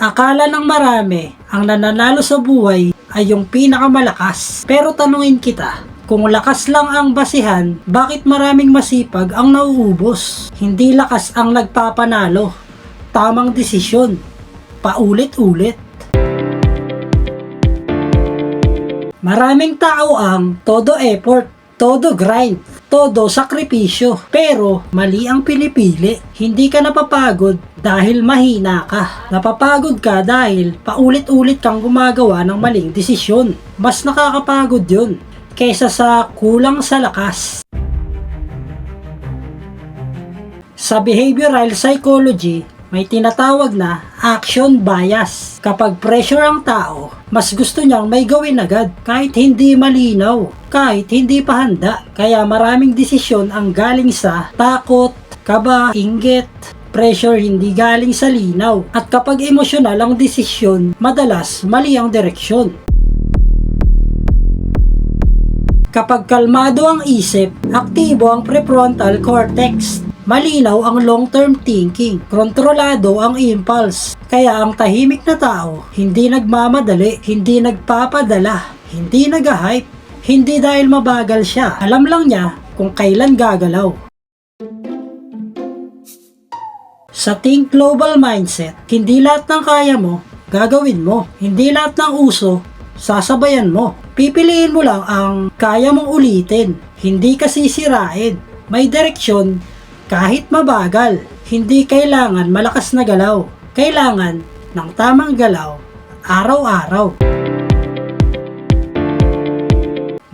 Akala ng marami, ang nananalo sa buhay ay yung pinakamalakas. Pero tanungin kita, kung lakas lang ang basihan, bakit maraming masipag ang nauubos? Hindi lakas ang nagpapanalo. Tamang desisyon. Paulit-ulit. Maraming tao ang todo effort, todo grind, todo sakripisyo. Pero mali ang pinipili. Hindi ka napapagod dahil mahina ka. Napapagod ka dahil paulit-ulit kang gumagawa ng maling desisyon. Mas nakakapagod yun kaysa sa kulang sa lakas. Sa behavioral psychology, may tinatawag na action bias. Kapag pressure ang tao, mas gusto niyang may gawin agad kahit hindi malinaw, kahit hindi pa handa. Kaya maraming desisyon ang galing sa takot, kaba, inggit, pressure, hindi galing sa linaw. At kapag emosyonal ang desisyon, madalas mali ang direksyon. Kapag kalmado ang isip, aktibo ang prefrontal cortex. Malinaw ang long-term thinking, kontrolado ang impulse. Kaya ang tahimik na tao, hindi nagmamadali, hindi nagpapadala, hindi nag-hype, hindi dahil mabagal siya. Alam lang niya kung kailan gagalaw. Sa Think Global Mindset, hindi lahat ng kaya mo, gagawin mo. Hindi lahat ng uso, sasabayan mo. Pipiliin mo lang ang kaya mong ulitin, hindi ka sisirain. May direksyon, kahit mabagal. Hindi kailangan malakas na galaw. Kailangan ng tamang galaw, araw-araw.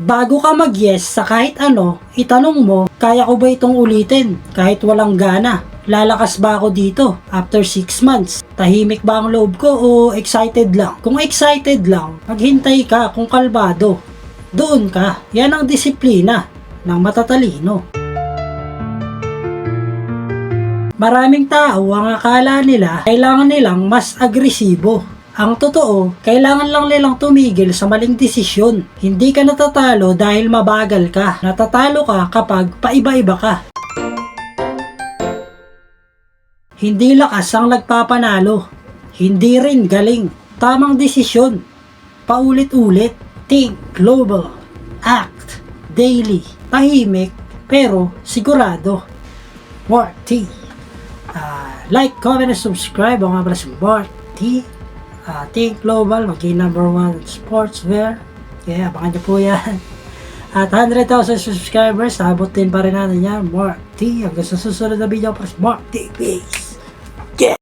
Bago ka mag-yes sa kahit ano, itanong mo, kaya ko ba itong ulitin kahit walang gana? Lalakas ba ako dito after 6 months? Tahimik ba ang loob ko o excited lang? Kung excited lang, maghintay ka. Kung kalmado, doon ka. Yan ang disiplina ng matatalino. Maraming tao ang akala nila kailangan nilang mas agresibo. Ang totoo, kailangan lang nilang tumigil sa maling desisyon. Hindi ka natatalo dahil mabagal ka. Natatalo ka kapag paiba-iba ka. Hindi lakas ang nagpapanalo. Hindi rin galing. Tamang desisyon. Paulit-ulit. Think global. Act daily. Tahimik pero sigurado. Mark T. Like, comment, and subscribe. Ako nga pala si Mark T. Think Global, maging #1 sportswear. Kaya abangan nyo po yan. At 100,000 subscribers, abutin pa rin natin yan. Mark T. Hanggang sa susunod na video para si Mark T. Peace. Yeah!